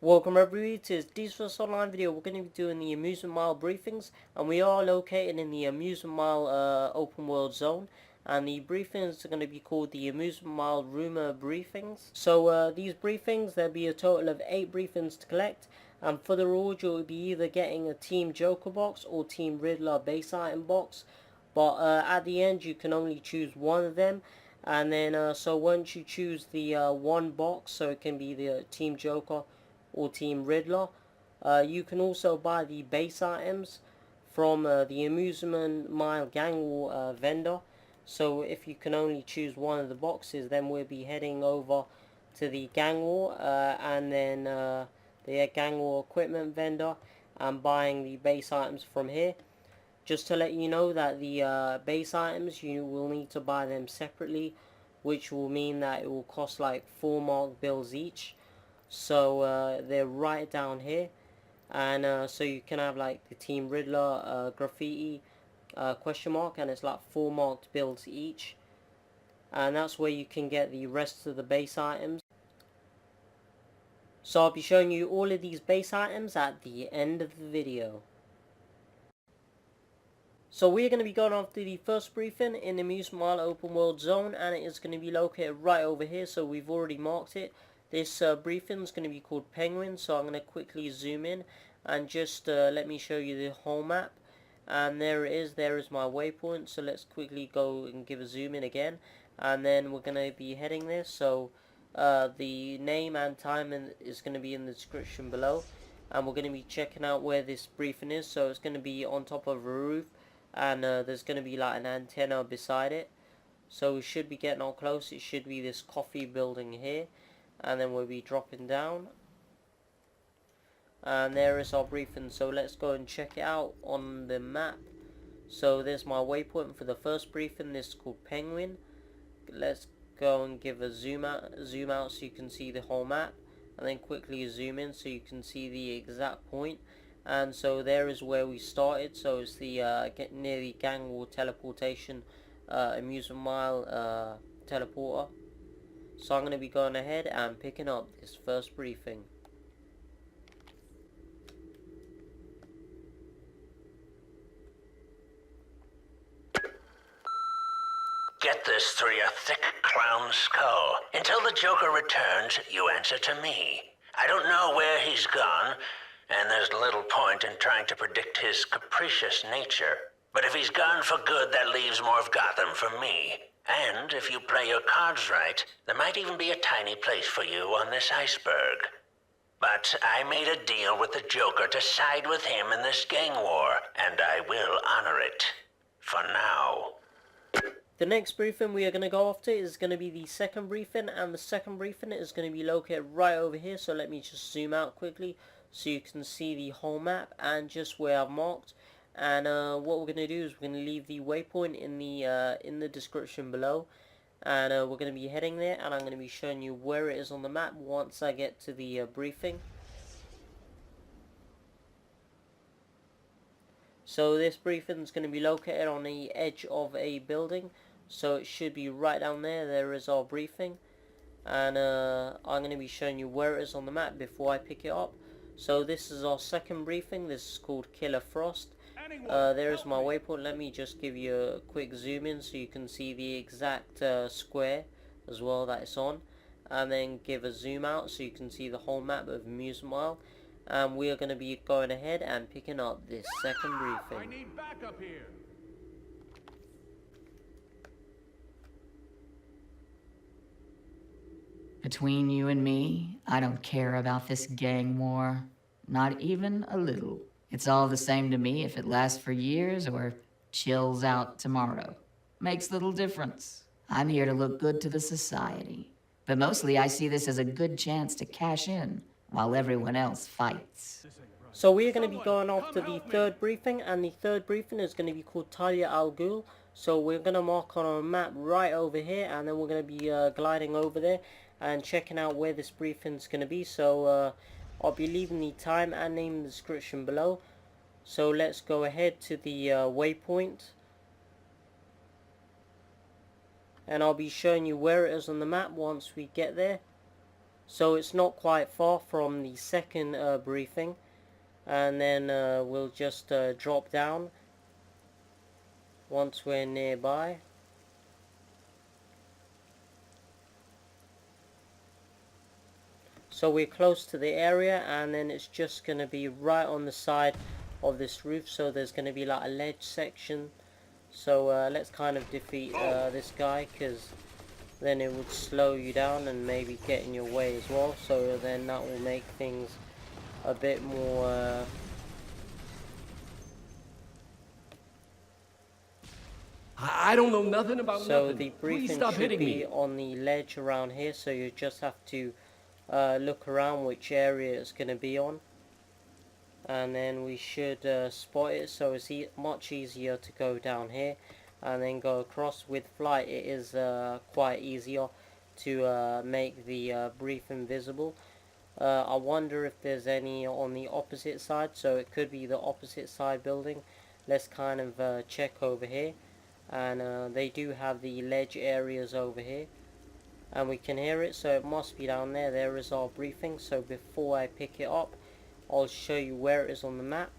Welcome everybody to this first online video. We're going to be doing the Amusement Mile briefings, and we are located in the Amusement Mile open world zone, and the briefings are going to be called the Amusement Mile Rumor Briefings. So these briefings, there'll be a total of 8 briefings to collect, and for the reward you'll be either getting a Team Joker box or Team Riddler base item box, but at the end you can only choose one of them. And then so once you choose the one box, so it can be the Team Joker or Team Riddler, you can also buy the base items from the Amusement Mile Gang War vendor. So if you can only choose one of the boxes, then we'll be heading over to the Gang War and then the Gang War equipment vendor and buying the base items from here. Just to let you know that the base items, you will need to buy them separately, which will mean that it will cost like 4 mark bills each. So they're right down here, and so you can have like the Team Riddler graffiti question mark, and it's like 4 marked bills each, and that's where you can get the rest of the base items. So I'll be showing you all of these base items at the end of the video. So we're going to be going after the first briefing in the Amusement Mile open world zone, and it is going to be located right over here, so we've already marked it. This briefing is going to be called Penguin, so I'm going to quickly zoom in and just let me show you the whole map. And there it is, there is my waypoint, so let's quickly go and give a zoom in again. And then we're going to be heading there, so the name and time is going to be in the description below. And we're going to be checking out where this briefing is, so it's going to be on top of a roof, and there's going to be like an antenna beside it. So we should be getting all close. It should be this coffee building here. And then we'll be dropping down, and there is our briefing. So let's go and check it out on the map. So there's my waypoint for the first briefing. This is called Penguin. Let's go and give a zoom out so you can see the whole map, and then quickly zoom in so you can see the exact point. And so there is where we started. So it's the near the Gang War teleportation Amusement Mile teleporter. So I'm going to be going ahead and picking up this first briefing. Get this through your thick clown skull. Until the Joker returns, you answer to me. I don't know where he's gone, and there's little point in trying to predict his capricious nature. But if he's gone for good, that leaves more of Gotham for me. And if you play your cards right, there might even be a tiny place for you on this iceberg. But I made a deal with the Joker to side with him in this gang war, and I will honor it. For now. The next briefing we are going to go after is going to be the second briefing, and the second briefing is going to be located right over here. So let me just zoom out quickly so you can see the whole map and just where I've marked. And what we're going to do is we're going to leave the waypoint in the description below, and we're going to be heading there, and I'm going to be showing you where it is on the map once I get to the briefing. So this briefing is going to be located on the edge of a building, so it should be right down there. There is our briefing, and I'm going to be showing you where it is on the map before I pick it up. So this is our second briefing. This is called Killer Frost. There is my waypoint. Let me just give you a quick zoom in so you can see the exact square as well that it's on, and then give a zoom out so you can see the whole map of Amusement Mile. And we are going to be going ahead and picking up this second briefing. I need backup here. Between you and me, I don't care about this gang war. Not even a little. It's all the same to me if it lasts for years or chills out tomorrow. Makes little difference. I'm here to look good to the society. But mostly I see this as a good chance to cash in while everyone else fights. So we're going to be going after the third briefing, and the third briefing is going to be called Talia al Ghul. So we're going to mark on our map right over here, and then we're going to be gliding over there and checking out where this briefing is going to be. So I'll be leaving the time and name in the description below. So let's go ahead to the waypoint, and I'll be showing you where it is on the map once we get there. So it's not quite far from the second briefing, and then we'll just drop down once we're nearby. So we're close to the area, and then it's just going to be right on the side of this roof, so there's going to be like a ledge section. So let's kind of defeat this guy, because then it would slow you down and maybe get in your way as well, so then that will make things a bit more I don't know nothing about so nothing. the Please briefing stop should hitting be me. on the ledge around here, so you just have to look around which area it's going to be on, and then we should spot it. So it's much easier to go down here and then go across. With flight it is quite easier to make the briefing visible. I wonder if there's any on the opposite side, so it could be the opposite side building. Let's kind of check over here, and they do have the ledge areas over here, and we can hear it, so it must be down there. There is our briefing. So before I pick it up, I'll show you where it is on the map.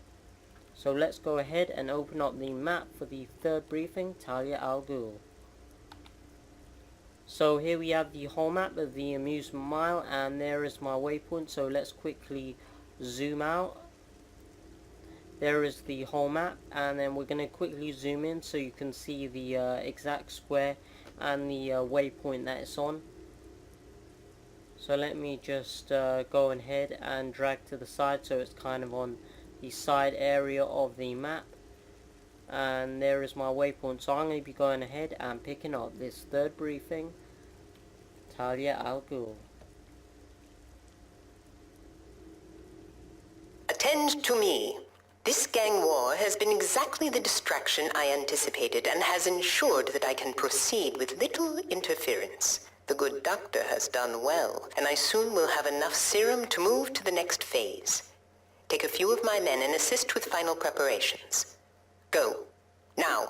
So let's go ahead and open up the map for the third briefing, Talia al Ghul. So here we have the whole map of the Amusement Mile, and there is my waypoint. So let's quickly zoom out. There is the whole map, and then we're going to quickly zoom in so you can see the exact square and the waypoint that it's on. So let me just go ahead and drag to the side, so it's kind of on the side area of the map, and there is my waypoint. So I'm going to be going ahead and picking up this third briefing, Talia al Ghul. Attend to me. This gang war has been exactly the distraction I anticipated and has ensured that I can proceed with little interference. The good doctor has done well, and I soon will have enough serum to move to the next phase. Take a few of my men and assist with final preparations. Go. Now.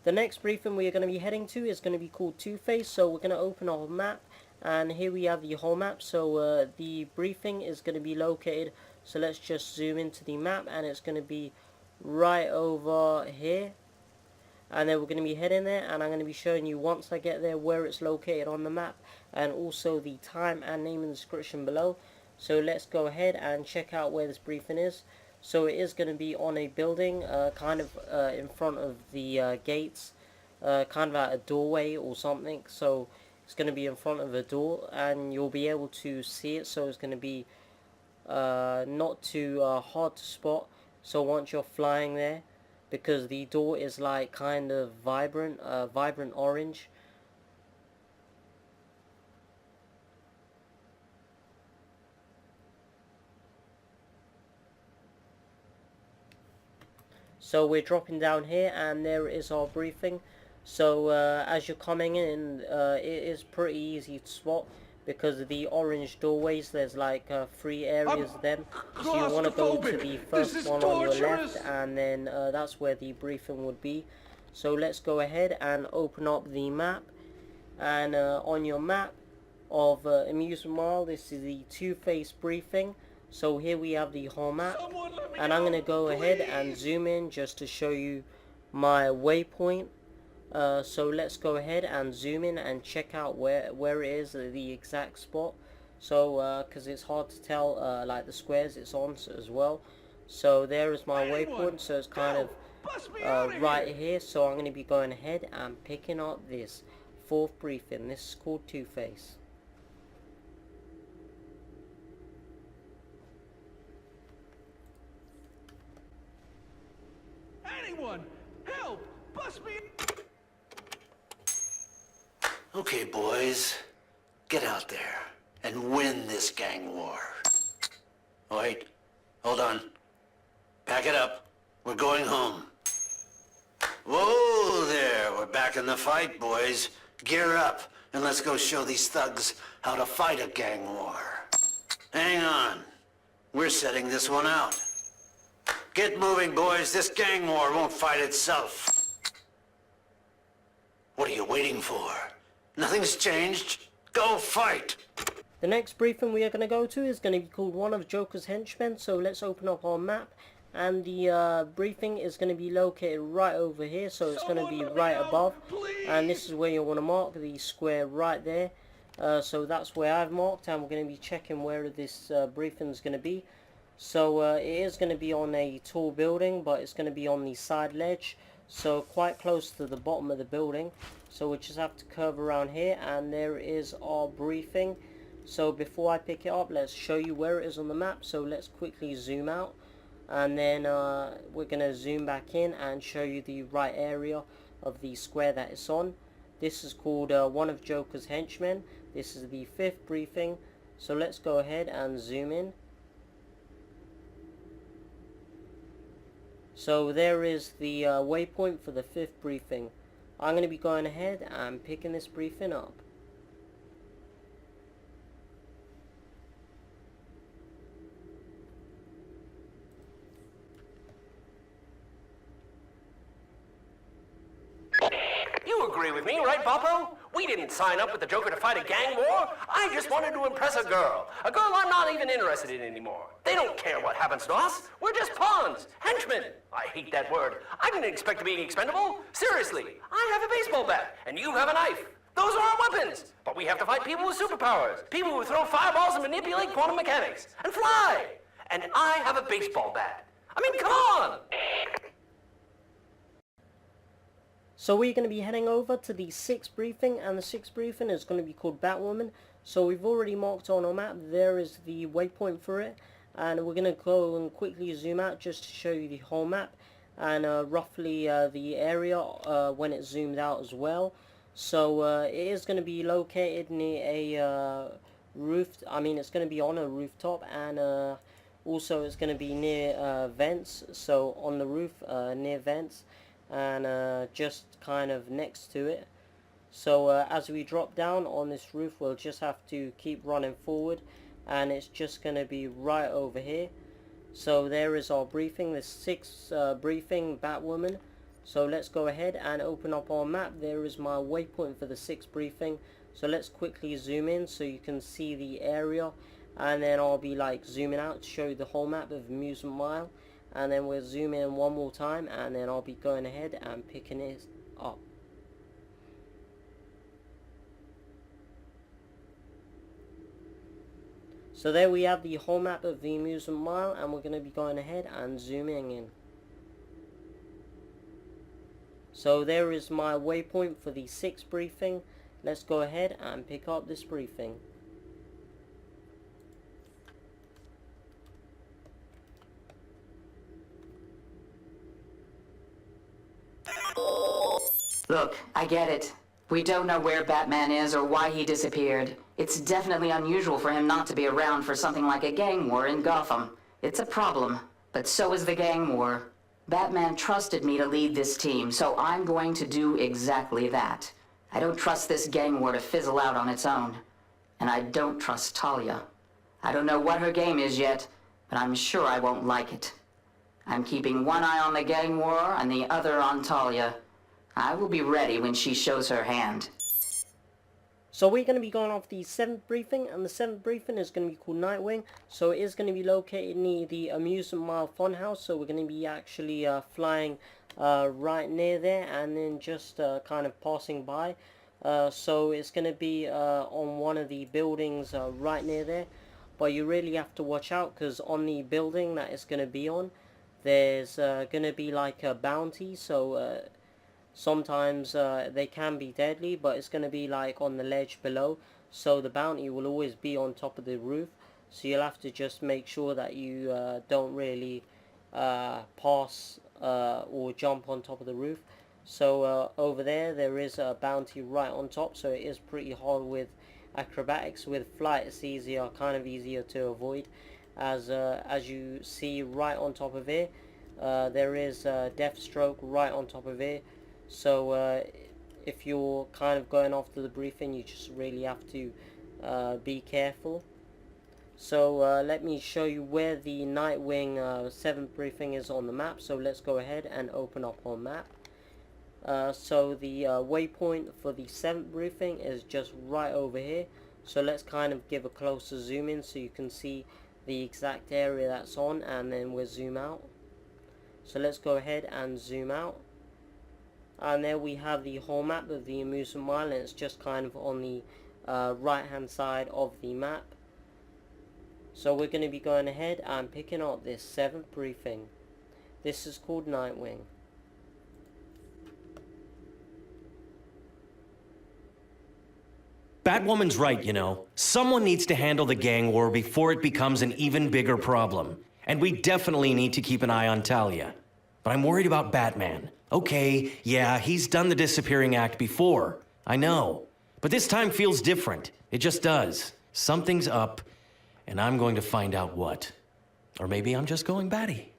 The next briefing we are going to be heading to is going to be called Two-Face. So we're going to open our map, and here we have the whole map. So the briefing is going to be located, so let's just zoom into the map, and it's going to be right over here. And then we're going to be heading there, and I'm going to be showing you once I get there where it's located on the map, and also the time and name in the description below. So let's go ahead and check out where this briefing is. So it is going to be on a building, kind of in front of the gates, kind of at a doorway or something. So it's going to be in front of a door, and you'll be able to see it. So it's going to be not too hard to spot. So once you're flying there, because the door is like kind of vibrant orange. So we're dropping down here, and there is our briefing. So as you're coming in, it is pretty easy to spot, because of the orange doorways. There's like 3 areas of them, so you want to go to the first one on your left, and then that's where the briefing would be. So let's go ahead and open up the map, and on your map of Amusement Mile, this is the Two-Face briefing. So here we have the whole map, and I'm going to go ahead and zoom in just to show you my waypoint. So let's go ahead and zoom in and check out where it is, the exact spot. So because it's hard to tell like the squares it's on as well. So there is my waypoint, so it's kind of right here. So I'm going to be going ahead and picking up this 4th briefing. This is called Two-Face. Anyone, help! Bust me! Okay, boys, get out there and win this gang war. Oh, wait, hold on. Pack it up. We're going home. Whoa there, we're back in the fight, boys. Gear up, and let's go show these thugs how to fight a gang war. Hang on. We're setting this one out. Get moving, boys. This gang war won't fight itself. What are you waiting for? Nothing's changed. Go fight! The next briefing we are going to go to is going to be called One of Joker's Henchmen. So let's open up our map, and the briefing is going to be located right over here, so it's going to be right above, and this is where you want to mark the square right there. So that's where I've marked, and we're going to be checking where this briefing is going to be. So it is going to be on a tall building, but it's going to be on the side ledge, so quite close to the bottom of the building. So we just have to curve around here, and there is our briefing. So before I pick it up, let's show you where it is on the map. So let's quickly zoom out, and then we're going to zoom back in and show you the right area of the square that it's on. This is called One of Joker's Henchmen. This is the 5th briefing. So let's go ahead and zoom in. So there is the waypoint for the 5th briefing. I'm going to be going ahead and picking this briefing up. You agree with me, right, Boppo? We didn't sign up with the Joker to fight a gang war. I just wanted to impress a girl. A girl I'm not even interested in anymore. They don't care what happens to us. We're just pawns, henchmen. I hate that word. I didn't expect to be expendable. Seriously, I have a baseball bat, and you have a knife. Those are our weapons. But we have to fight people with superpowers. People who throw fireballs and manipulate quantum mechanics. And fly. And I have a baseball bat. I mean, come on! So we're going to be heading over to the 6th briefing, and the 6th briefing is going to be called Batwoman. So we've already marked on our map, there is the waypoint for it, and we're going to go and quickly zoom out just to show you the whole map, and roughly the area when it's zoomed out as well. So it is going to be located near a it's going to be on a rooftop, and also it's going to be near vents, so on the roof near vents, and just kind of next to it. So as we drop down on this roof, we'll just have to keep running forward, and it's just going to be right over here. So there is our briefing, the 6th briefing, Batwoman. So let's go ahead and open up our map. There is my waypoint for the 6th briefing. So let's quickly zoom in so you can see the area, and then I'll be like zooming out to show you the whole map of Amusement Mile. And then we'll zoom in one more time, and then I'll be going ahead and picking it up. So there we have the whole map of the Amusement Mile, and we're going to be going ahead and zooming in. So there is my waypoint for the 6th briefing. Let's go ahead and pick up this briefing. Look, I get it. We don't know where Batman is or why he disappeared. It's definitely unusual for him not to be around for something like a gang war in Gotham. It's a problem, but so is the gang war. Batman trusted me to lead this team, so I'm going to do exactly that. I don't trust this gang war to fizzle out on its own. And I don't trust Talia. I don't know what her game is yet, but I'm sure I won't like it. I'm keeping one eye on the gang war and the other on Talia. I will be ready when she shows her hand. So we're going to be going off the 7th briefing, and the 7th briefing is going to be called Nightwing. So it is going to be located near the Amusement Mile Funhouse, so we're going to be actually flying right near there, and then just kind of passing by. So it's going to be on one of the buildings right near there, but you really have to watch out, because on the building that it's going to be on, there's going to be like a bounty, so sometimes they can be deadly, but it's going to be like on the ledge below, so the bounty will always be on top of the roof, so you'll have to just make sure that you don't really pass or jump on top of the roof. So over there is a bounty right on top, so it is pretty hard with acrobatics. With flight it's easier, kind of easier to avoid, as you see right on top of it. There is Deathstroke right on top of it. So if you're kind of going after the briefing, you just really have to be careful. So let me show you where the Nightwing 7th briefing is on the map. So let's go ahead and open up our map. So the waypoint for the 7th briefing is just right over here. So let's kind of give a closer zoom in so you can see the exact area that's on, and then we'll zoom out. So let's go ahead and zoom out, and there we have the whole map of the amusement mile, and it's just kind of on the right hand side of the map. So we're going to be going ahead and picking up this 7th briefing. This is called Nightwing. Batwoman's right, you know. Someone needs to handle the gang war before it becomes an even bigger problem. And we definitely need to keep an eye on Talia. But I'm worried about Batman. Okay, yeah, he's done the disappearing act before. I know. But this time feels different. It just does. Something's up, and I'm going to find out what. Or maybe I'm just going batty.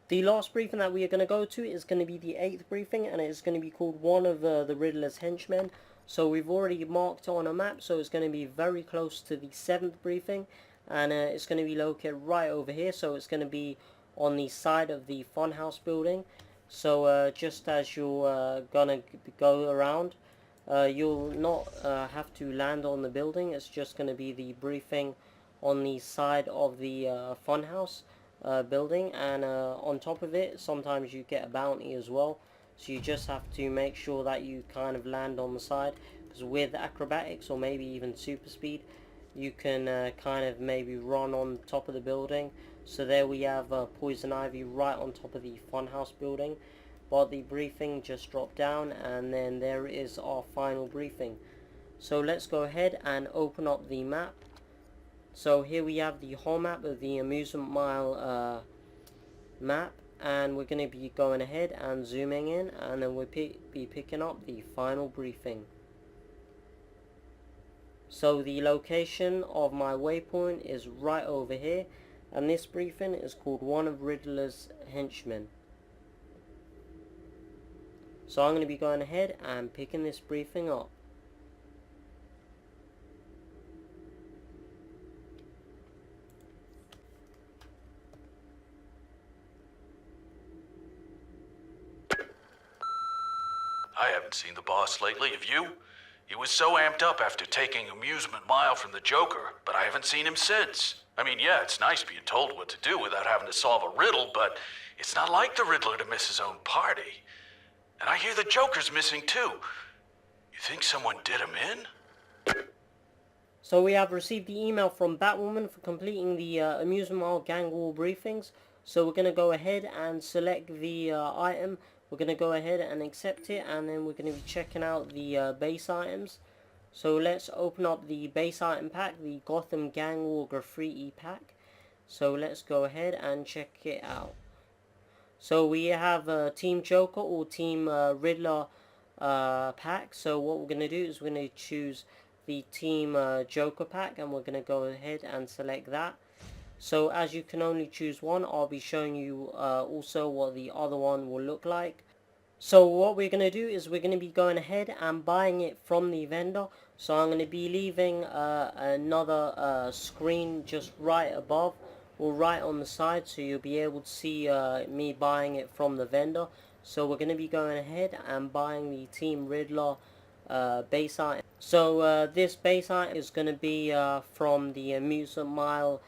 The last briefing that we are going to go to is going to be the 8th briefing, and it's going to be called one of the Riddler's Henchmen. So we've already marked it on a map, so it's going to be very close to the 7th briefing, and it's going to be located right over here. So it's going to be on the side of the funhouse building. So just as you're gonna go around, you'll not have to land on the building. It's just going to be the briefing on the side of the funhouse building, and on top of it sometimes you get a bounty as well. So you just have to make sure that you kind of land on the side, because with acrobatics or maybe even super speed, you can kind of maybe run on top of the building. So there we have Poison Ivy right on top of the funhouse building. But the briefing just dropped down, and then there is our final briefing. So let's go ahead and open up the map. So here we have the whole map of the Amusement Mile map, and we're going to be going ahead and zooming in, and then we'll be picking up the final briefing. So the location of my waypoint is right over here, and this briefing is called one of Riddler's Henchmen. So I'm going to be going ahead and picking this briefing up. I haven't seen the boss lately, have you? He was so amped up after taking Amusement Mile from the Joker, but I haven't seen him since. I mean, yeah, it's nice being told what to do without having to solve a riddle, but it's not like the Riddler to miss his own party. And I hear the Joker's missing too. You think someone did him in? So we have received the email from Batwoman for completing the Amusement Mile Gang War Briefings. So we're going to go ahead and select the item. We're going to go ahead and accept it, and then we're going to be checking out the base items. So let's open up the base item pack, the Gotham Gang War Graffiti pack. So let's go ahead and check it out. So we have Team Joker or Team Riddler pack. So what we're going to do is we're going to choose the Team Joker pack, and we're going to go ahead and select that. So as you can only choose one, I'll be showing you also what the other one will look like. So what we're going to do is we're going to be going ahead and buying it from the vendor. So I'm going to be leaving another screen just right above or right on the side, so you'll be able to see me buying it from the vendor. So we're going to be going ahead and buying the Team Riddler base item. So this base item is going to be from the Amusement Mile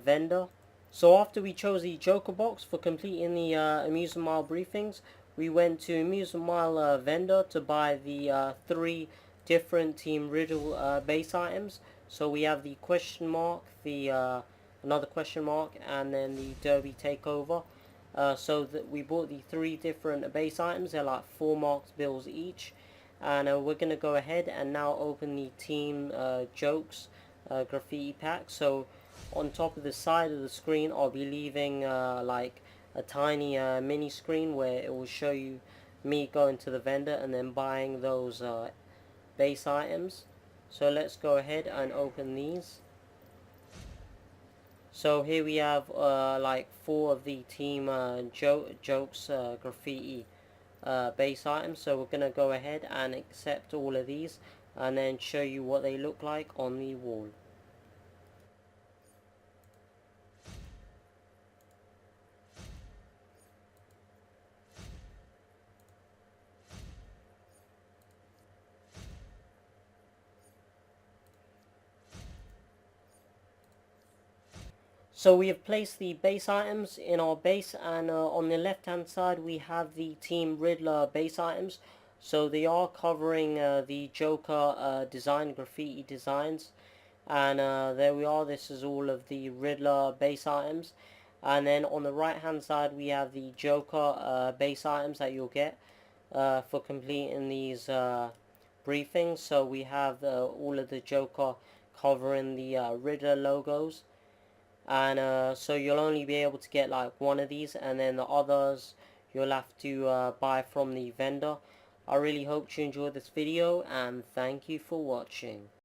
vendor. So after we chose the Joker box for completing the Amusement Mile briefings, we went to Amusement Mile vendor to buy the 3 different Team Riddle base items. So we have the question mark, the another question mark, and then the Derby Takeover. So that we bought the 3 different base items. They're like 4 marked bills each, and we're gonna go ahead and now open the Team Jokes graffiti pack. So on top of the side of the screen, I'll be leaving like a tiny mini screen where it will show you me going to the vendor and then buying those base items. So let's go ahead and open these. So here we have like 4 of the Team Jokes graffiti base items. So we're going to go ahead and accept all of these and then show you what they look like on the wall. So we have placed the base items in our base, and on the left hand side we have the Team Riddler base items. So they are covering the Joker design, graffiti designs, and there we are. This is all of the Riddler base items, and then on the right hand side we have the Joker base items that you'll get for completing these briefings. So we have all of the Joker covering the Riddler logos, and so you'll only be able to get like one of these, and then the others you'll have to buy from the vendor. I really hope you enjoyed this video, and thank you for watching.